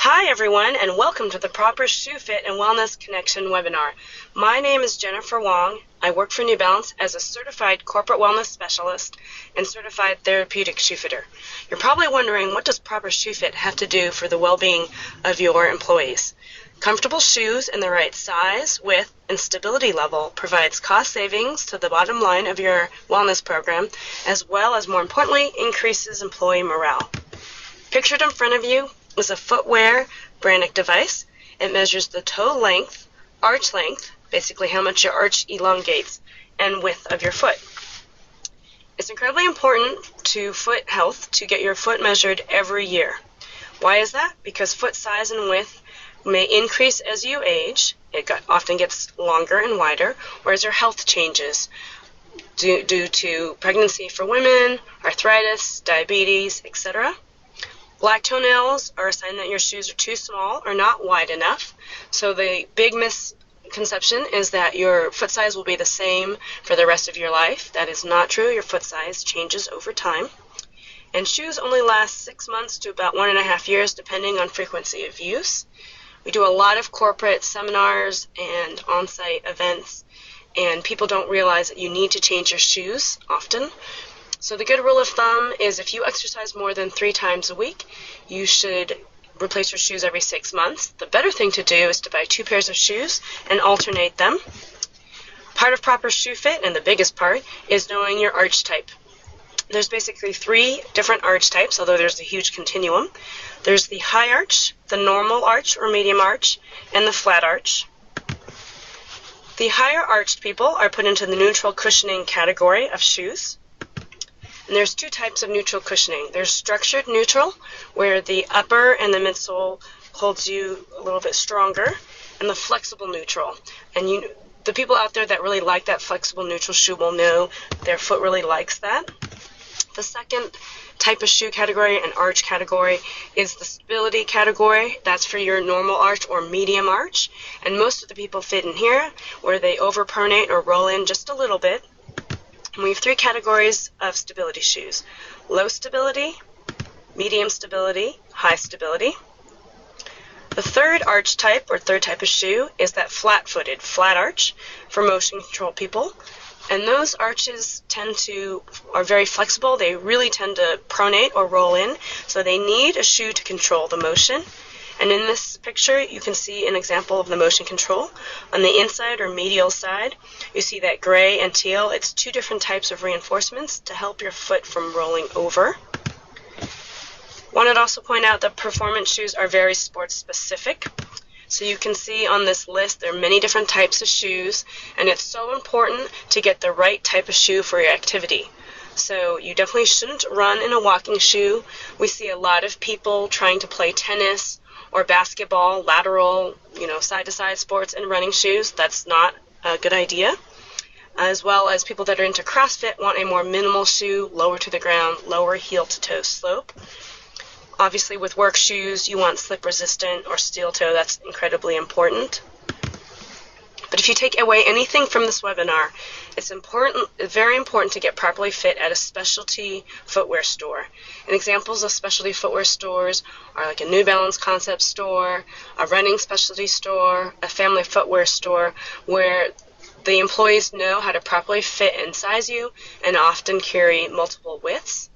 Hi everyone, and welcome to the Proper Shoe Fit and Wellness Connection webinar. My name is Jennifer Wong. I work for New Balance as a certified corporate wellness specialist and certified therapeutic shoe fitter. You're probably wondering, what does proper shoe fit have to do for the well-being of your employees? Comfortable shoes in the right size, width, and stability level provides cost savings to the bottom line of your wellness program, as well as, more importantly, increases employee morale. Pictured in front of you is a FOOTWEAR branded device. It measures the toe length, arch length, basically how much your arch elongates, and width of your foot. It's incredibly important to foot health to get your foot measured every year. Why is that? Because foot size and width may increase as you age. It often gets longer and wider, or as your health changes due to pregnancy for women, arthritis, diabetes, etc. Black toenails are a sign that your shoes are too small or not wide enough. So the big misconception is that your foot size will be the same for the rest of your life. That is not true. Your foot size changes over time. And shoes only last 6 months to about 1.5 years, depending on frequency of use. We do a lot of corporate seminars and on-site events, and people don't realize that you need to change your shoes often. So the good rule of thumb is if you exercise more than 3 times a week, you should replace your shoes every 6 months. The better thing to do is to buy 2 pairs of shoes and alternate them. Part of proper shoe fit, and the biggest part, is knowing your arch type. There's basically 3 different arch types, although there's a huge continuum. There's the high arch, the normal arch or medium arch, and the flat arch. The higher arched people are put into the neutral cushioning category of shoes. And there's 2 types of neutral cushioning. There's structured neutral, where the upper and the midsole holds you a little bit stronger, and the flexible neutral. And the people out there that really like that flexible neutral shoe will know their foot really likes that. The second type of shoe category and arch category is the stability category. That's for your normal arch or medium arch. And most of the people fit in here, where they overpronate or roll in just a little bit. We have 3 categories of stability shoes: low stability, medium stability, high stability. The third arch type or third type of shoe is that flat-footed, flat arch for motion control people. And those arches are very flexible. They really tend to pronate or roll in, so they need a shoe to control the motion. And in this picture, you can see an example of the motion control. On the inside or medial side, you see that gray and teal. It's 2 different types of reinforcements to help your foot from rolling over. Wanted to also point out that performance shoes are very sports specific. So you can see on this list there are many different types of shoes, and it's so important to get the right type of shoe for your activity. So you definitely shouldn't run in a walking shoe. We see a lot of people trying to play tennis or basketball, lateral, side-to-side sports in running shoes. That's not a good idea. As well as people that are into CrossFit want a more minimal shoe, lower to the ground, lower heel-to-toe slope. Obviously, with work shoes, you want slip-resistant or steel-toe. That's incredibly important. But if you take away anything from this webinar, it's very important to get properly fit at a specialty footwear store. And examples of specialty footwear stores are like a New Balance concept store, a running specialty store, a family footwear store, where the employees know how to properly fit and size you and often carry multiple widths.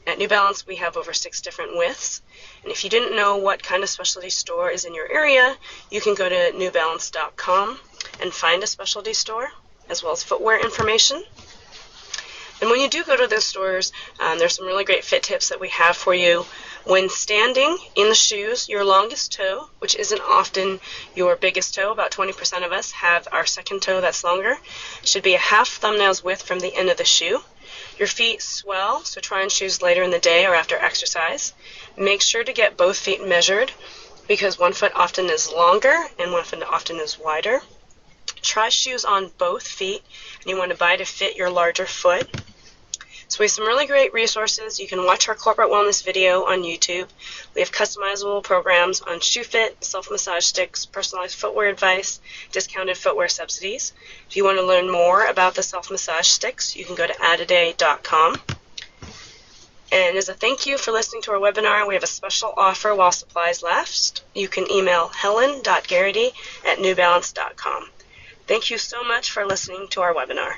At New Balance, we have over 6 different widths. And if you didn't know what kind of specialty store is in your area, you can go to newbalance.com and find a specialty store, as well as footwear information. And when you do go to those stores, there's some really great fit tips that we have for you. When standing in the shoes, your longest toe, which isn't often your biggest toe, about 20% of us have our second toe that's longer, should be a half thumbnail's width from the end of the shoe. Your feet swell, so try on shoes later in the day or after exercise. Make sure to get both feet measured, because one foot often is longer and one foot often is wider. Try shoes on both feet, and you want to buy to fit your larger foot. So we have some really great resources. You can watch our corporate wellness video on YouTube. We have customizable programs on shoe fit, self-massage sticks, personalized footwear advice, discounted footwear subsidies. If you want to learn more about the self-massage sticks, you can go to addaday.com. And as a thank you for listening to our webinar, we have a special offer while supplies last. You can email helen.garrity@newbalance.com. Thank you so much for listening to our webinar.